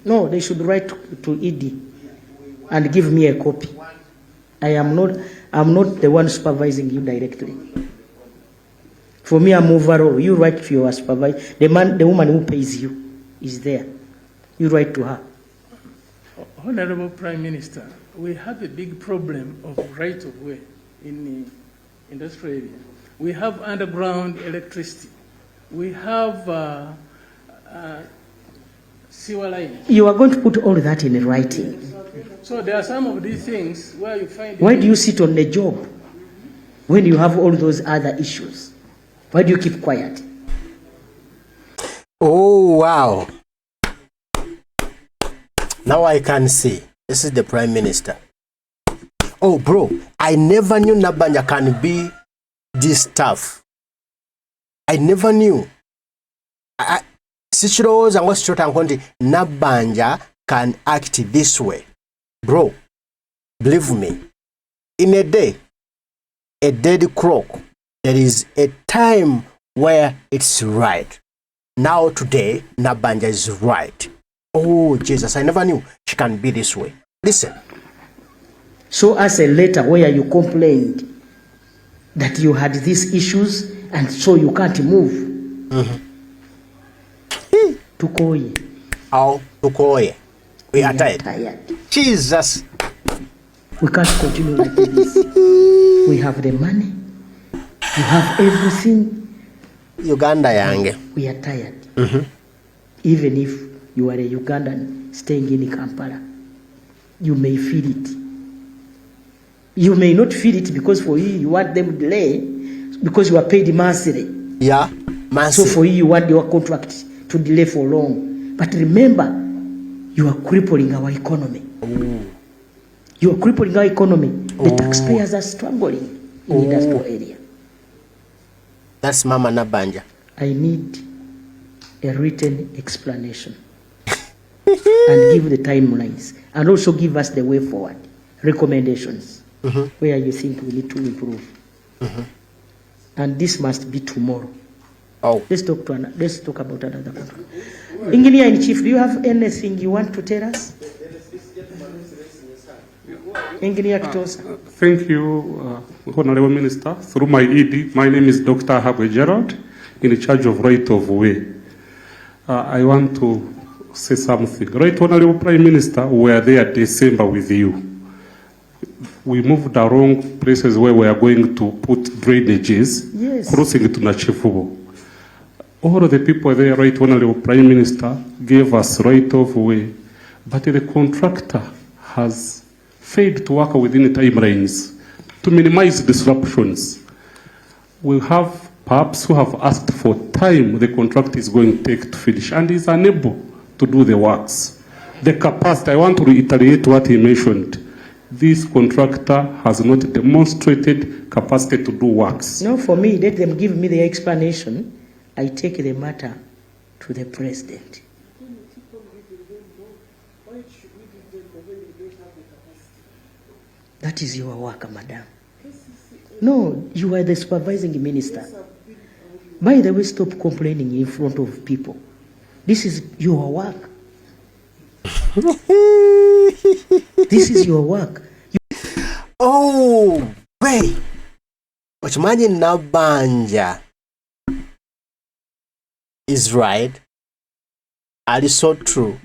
No, they should write to ED and give me a copy. I'm not the one supervising you directly. For me, I'm overall. You write to your supervisor. The woman who pays you is there. You write to her. Honorable Prime Minister, we have a big problem of right of way in the industrial area. We have underground electricity. We have sewer lines. You are going to put all that in writing. So there are some of these things where you find... Why do you sit on the job when you have all those other issues? Why do you keep quiet? Oh, wow. Now I can see. This is the Prime Minister. Oh, bro, I never knew Nabbanja can be this tough. I never knew. Nabbanja can act this way. Bro, believe me, in a day, a dead clock, there is a time where it's right. Now today, Nabbanja is right. Oh, Jesus, I never knew she can be this way. Listen. Show us a letter where you complained that you had these issues and so you can't move. Tukoye. Oh, Tukoye. We are tired. Jesus. We can't continue like this. We have the money. We have everything. Uganda yange. We are tired. Even if you are a Ugandan staying in Kampala, you may feel it. You may not feel it because for you want them to delay because you are paid monthly. Yeah, monthly. So for you want your contract to delay for long. But remember, you are crippling our economy. You are crippling our economy. The taxpayers are struggling in the industrial area. That's Mama Nabbanja. I need a written explanation and give the timelines and also give us the way forward, recommendations where you think we need to improve. And this must be tomorrow. Let's talk about another contract. Engineer in Chief, do you have anything you want to tell us? Engineer Kitosa. Thank you, Honorable Minister. Through my ED, my name is Dr. Habwe Gerald, in charge of right of way. I want to say something. Right, Honorable Prime Minister, we were there December with you. We moved around places where we are going to put drainages, crossing to Nachifubo. All of the people there, Right Honorable Prime Minister, gave us right of way, but the contractor has failed to work within the timelines to minimize disruptions. We have perhaps who have asked for time the contract is going to take to finish and is unable to do the works. The capacity, I want to reiterate what he mentioned. This contractor has not demonstrated capacity to do works. No, for me, let them give me the explanation. I take the matter to the president. That is your work, madam. No, you are the supervising minister. By the way, stop complaining in front of people. This is your work. This is your work. Oh, wait. But imagine Nabbanja is right. And it's so true.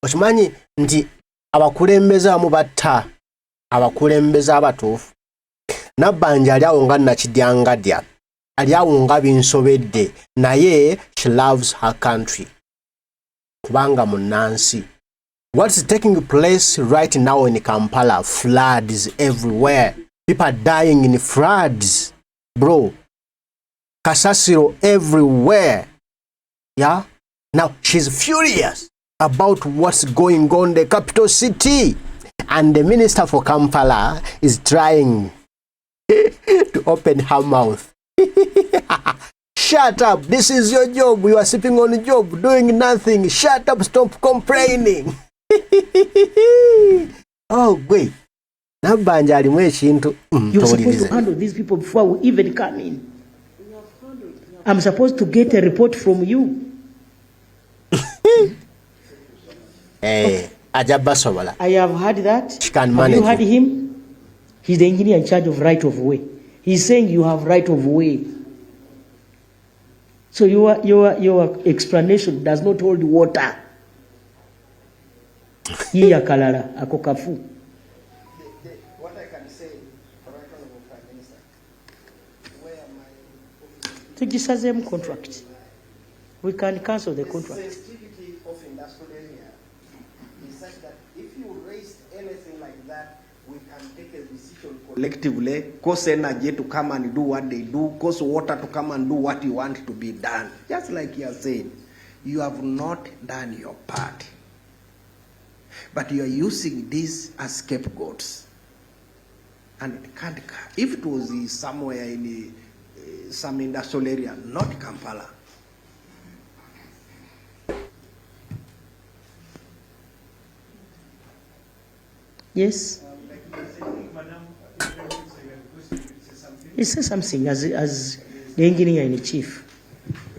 But imagine nti abakulembeza mubata abakulembeza abatuufu. Nabbanja ali awo nga nakidyangadya. Ali awo nga binsobedde. Naye she loves her country. Kubanga munansi. What's taking place right now in Kampala? Floods everywhere. People are dying in floods. Bro. Kasasiro everywhere. Yeah? Now, she's furious about what's going on in the capital city. And the minister for Kampala is trying to open her mouth. Shut up. This is your job. You are sitting on the job, doing nothing. Shut up. Stop complaining. Oh, wait. Nabbanja alimu ekintu. You're supposed to handle these people before we even come in. I'm supposed to get a report from you. Ajabba sobola. I have heard that. She can Have manage you heard it. him? He's the engineer in charge of right of way. He's saying you have right of way. So your explanation does not hold water. Iya kalala akokafu. What I can say, Right Honorable Prime Minister, where my Tugisazemu contract. We can cancel the contract. The sensitivity of industrial area is such that if you raise anything like that, we can take a decision collectively, cause energy to come and do what they do, cause water to come and do what you want to be done. Just like you are saying, you have not done your part. But you are using this as scapegoats. And it can't, if it was somewhere in some industrial area, not Kampala. Yes. He says something as the engineer in chief.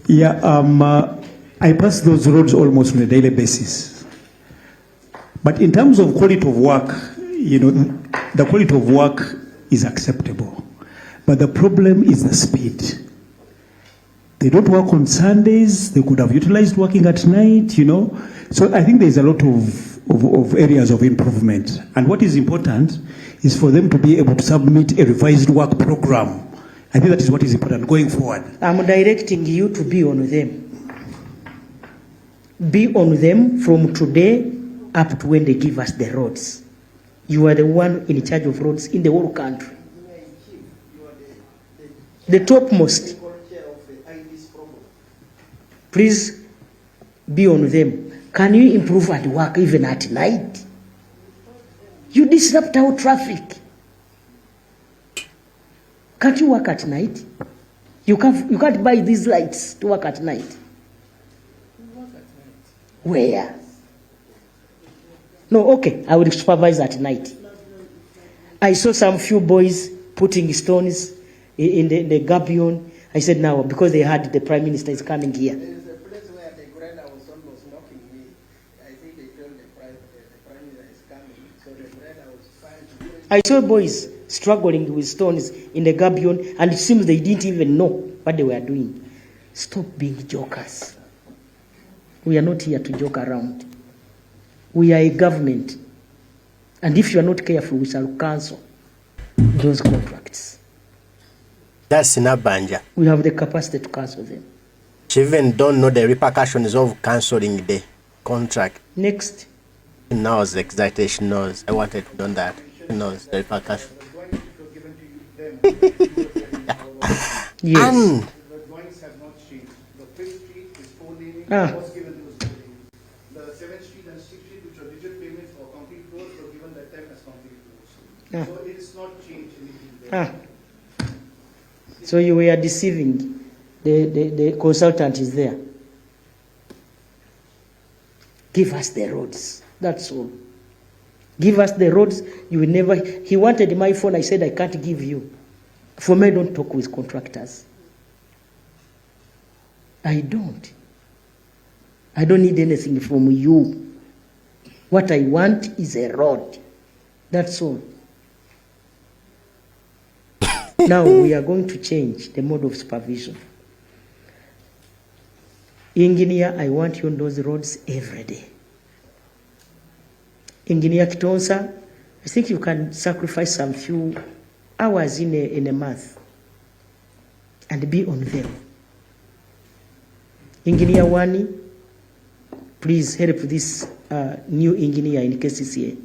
Yeah, I pass those roads almost on a daily basis. But in terms of quality of work, the quality of work is acceptable. But the problem is the speed. They don't work on Sundays. They could have utilized working at night, So I think there's a lot of areas of improvement. And what is important is for them to be able to submit a revised work program. I think that is what is important going forward. I'm directing you to be on them. Be on them from today up to when they give us the roads. You are the one in charge of roads in the whole country. The topmost. Please be on them. Can you improve at work even at night? You disrupt our traffic. Can't you work at night? You can't buy these lights to work at night. Where? No, okay, I will supervise at night. I saw some few boys putting stones in the gabion. I said now, because they heard the Prime Minister is coming here. There is a place where the grader was almost knocking me. I think they told the Prime Minister is coming. So the grader was trying to... I saw boys struggling with stones in the gabion, and it seems they didn't even know what they were doing. Stop being jokers. We are not here to joke around. We are a government. And if you are not careful, we shall cancel those contracts. That's Nabbanja. We have the capacity to cancel them. She even don't know the repercussions of cancelling the contract. Next. She knows exactly, she knows. I wanted to know that. She knows the repercussions. Yes. And The drawings have not changed. The 5th Street is 4 laning, was given those buildings. The 7th Street and 6th Street, which are rigid payments for concrete roads, were given that time as concrete roads. So it is not changed anything there. So you were deceiving. The consultant is there. Give us the roads. That's all. Give us the roads. You will never. He wanted my phone. I said I can't give you. For me, I don't talk with contractors. I don't. I don't need anything from you. What I want is a road. That's all. Now we are going to change the mode of supervision. Engineer, I want you on those roads every day. Engineer Kitonsa, I think you can sacrifice some few hours in a month and be on them. Engineer Wani, please help this new engineer in KCCA.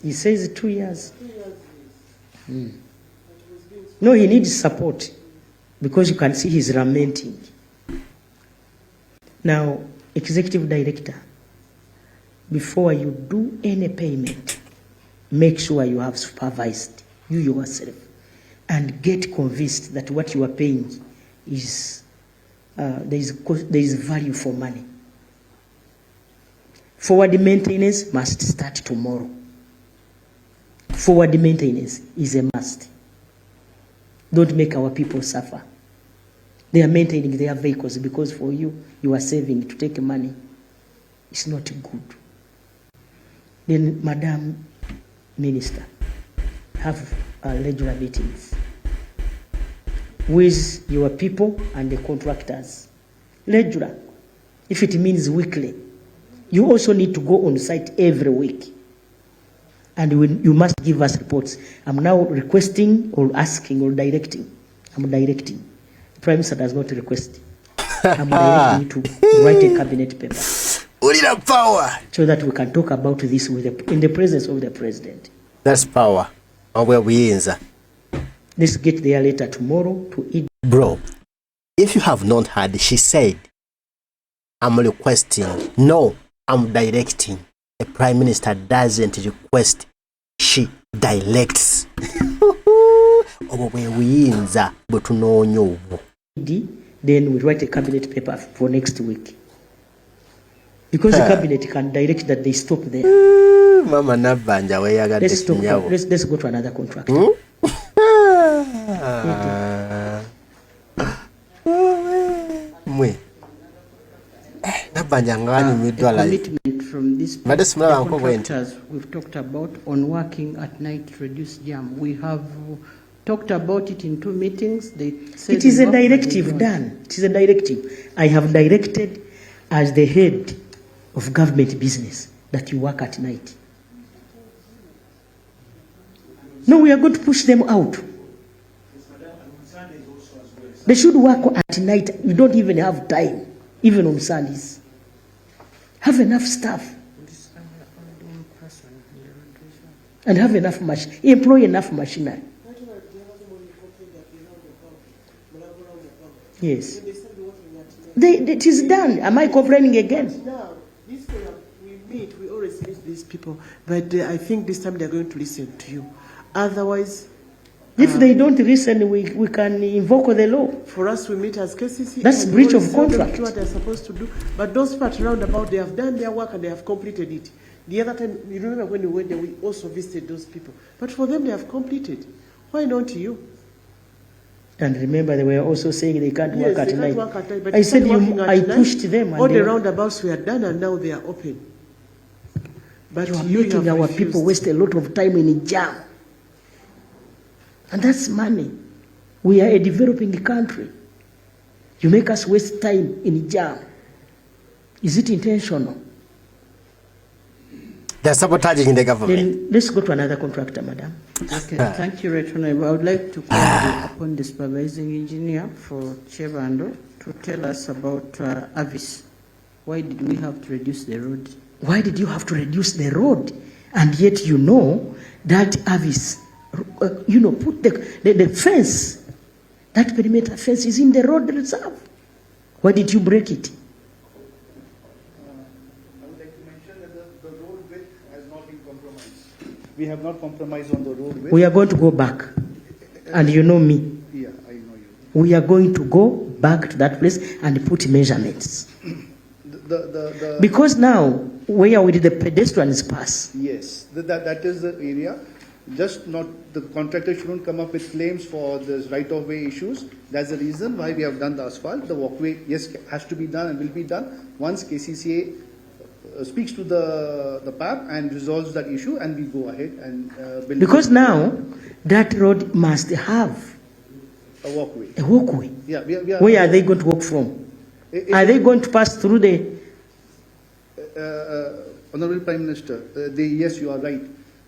He says 2 years. No, he needs support because you can see he's lamenting. Now, Executive Director, before you do any payment, make sure you have supervised you yourself and get convinced that what you are paying is there is value for money. Forward maintenance must start tomorrow. Forward maintenance is a must. Don't make our people suffer. They are maintaining their vehicles because for you, you are saving to take money. It's not good. Then, Madam Minister, have regular meetings with your people and the contractors. Regular. If it means weekly. You also need to go on site every week. And you must give us reports. I'm now requesting or asking or directing. I'm directing. The Prime Minister does not request. I'm directing to write a cabinet paper. Power. So that we can talk about this in the presence of the President. That's power. Let's get their letter tomorrow to eat. Bro, if you have not heard, she said, I'm requesting. No, I'm directing. The Prime Minister doesn't request. She directs. Then we write a cabinet paper for next week. Because the cabinet can direct that they stop there. Mama Nabbanja, let's go to another contract. Commitment from this contractors we've talked about on working at night to reduce jam. We have talked about it in 2 meetings. They said it is a directive done. It is a directive. I have directed as the head of government business that you work at night. No, we are going to push them out. They should work at night. You don't even have time, even on Sundays. Have enough staff. And have enough employ enough machinery. Yes. It is done. Am I complaining again? Now, this way we meet, we always meet these people, but I think this time they're going to listen to you. Otherwise, if they don't listen, we can invoke the law. For us, we meet as KCC. That's breach of contract. What they're supposed to do. But those parts roundabout, they have done their work and they have completed it. The other time, you remember when we went there, we also visited those people. But for them, they have completed. Why not you? And remember, they were also saying they can't work at night. Work at night, but I said I night, pushed them. All the roundabouts were done and now they are open. But you are making our people waste a lot of time in jam. And that's money. We are a developing country. You make us waste time in jam. Is it intentional? They're sabotaging the government. Then let's go to another contractor, madam. Okay, thank you, Right Honorable. I would like to call upon the supervising engineer for Chebando to tell us about Avis. Why did we have to reduce the road? Why did you have to reduce the road? And yet you know that Avis, put the fence, that perimeter fence is in the road reserve. Why did you break it? I would like to mention that the road width has not been compromised. We have not compromised on the road width. We are going to go back. And you know me. Yeah, I know you. We are going to go back to that place and put measurements. Because now, where will the pedestrians pass? Yes, that is the area. Just not, the contractor shouldn't come up with claims for this right-of-way issues. That's the reason why we have done the asphalt. The walkway, yes, has to be done and will be done once KCCA speaks to the PAP and resolves that issue, and we go ahead and build. Because now, that road must have a walkway. A walkway. Yeah, where are they going to walk from? Are they going to pass through the... Honorable Prime Minister, yes, you are right.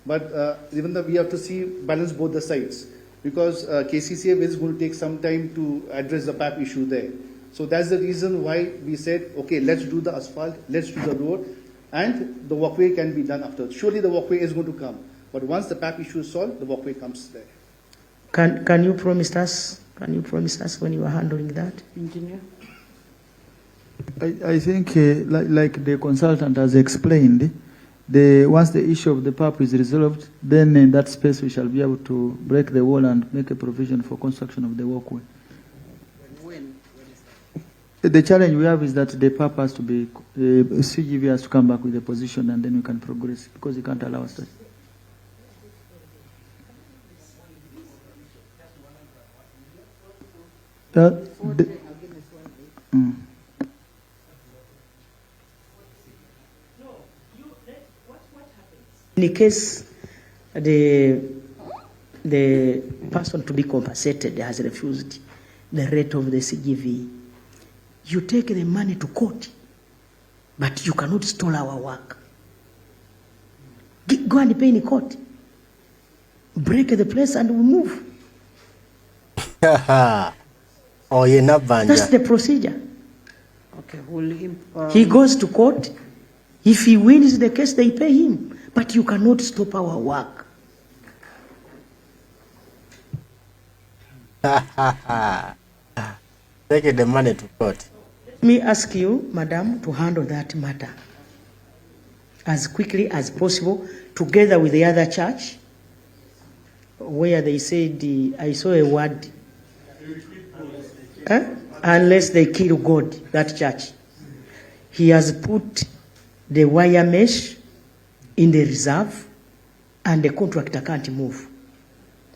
But even though we have to balance both the sides, because KCCA is going to take some time to address the PAP issue there. So that's the reason why we said, okay, let's do the asphalt, let's do the road, and the walkway can be done after. Surely the walkway is going to come. But once the PAP issue is solved, the walkway comes there. Can you promise us? Can you promise us when you are handling that, engineer? I think, like the consultant has explained, once the issue of the PAP is resolved, then in that space we shall be able to break the wall and make a provision for construction of the walkway. When? The challenge we have is that the PAP has to be, CGV has to come back with a position and then we can progress, because he can't allow us to. In case the person to be compensated has refused the rate of the CGV, you take the money to court, but you cannot stall our work. Go and pay in court. Break the place and we move. Oh, yeah, Nabbanja. That's the procedure. Okay, he goes to court. If he wins the case, they pay him. But you cannot stop our work. Take the money to court. Let me ask you, madam, to handle that matter as quickly as possible, together with the other church, where they said, I saw a word, unless they kill God, that church. He has put the wire mesh in the reserve, and the contractor can't move.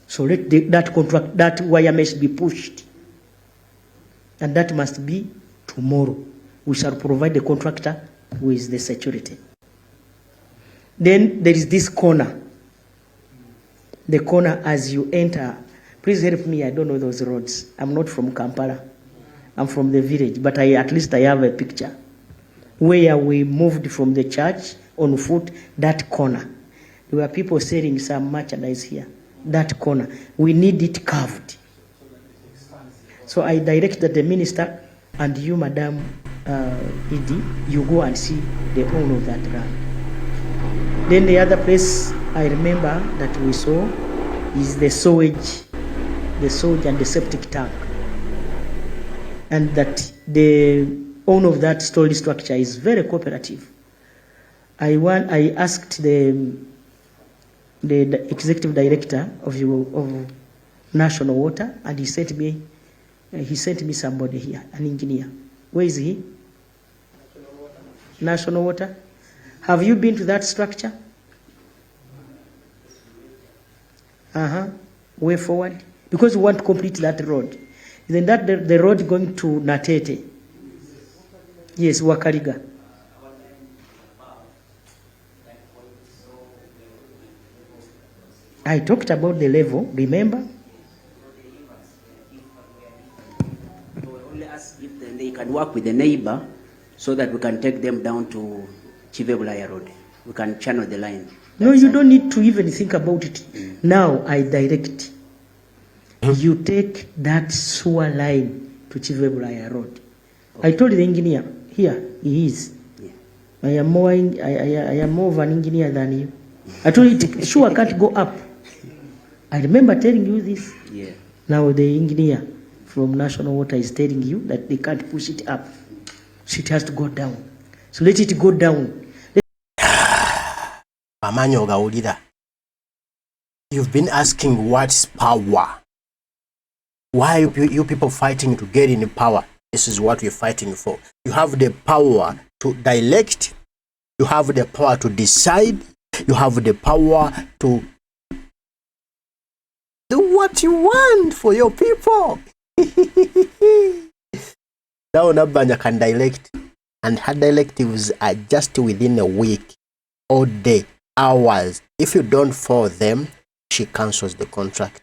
So let that wire mesh be pushed. And that must be tomorrow. We shall provide the contractor with the security. Then there is this corner. The corner as you enter. Please help me, I don't know those roads. I'm not from Kampala. I'm from the village, but at least I have a picture. Where we moved from the church on foot, that corner. There were people selling some merchandise here. That corner. We need it carved. So I directed the minister and you, Madam Edie, you go and see the owner of that land. Then the other place I remember that we saw is the sewage and the septic tank. And that the owner of that storage structure is very cooperative. I asked the executive director of National Water, and he sent me somebody here, an engineer. Where is he? National Water. Have you been to that structure? Way forward. Because we want to complete that road. Isn't that the road going to Natete? Yes, Wakariga. I talked about the level, remember? Only ask if they can work with the neighbor so that we can take them down to Chivebulaya Road. We can channel the line. No, you don't need to even think about it. Now I direct. You take that sewer line to Chivebulaya Road. Okay. I told the engineer, here, he is. Yeah. I am more of an engineer than you. I told you, sure, I can't go up. I remember telling you this. Yeah. Now the engineer from National Water is telling you that they can't push it up. So it has to go down. So let it go down. You've been asking what's power. Why are you people fighting to get in power? This is what we're fighting for. You have the power to direct. You have the power to decide. You have the power to do what you want for your people. Now Nabbanja can direct, and her directives are just within a week, all day, hours. If you don't follow them, she cancels the contract.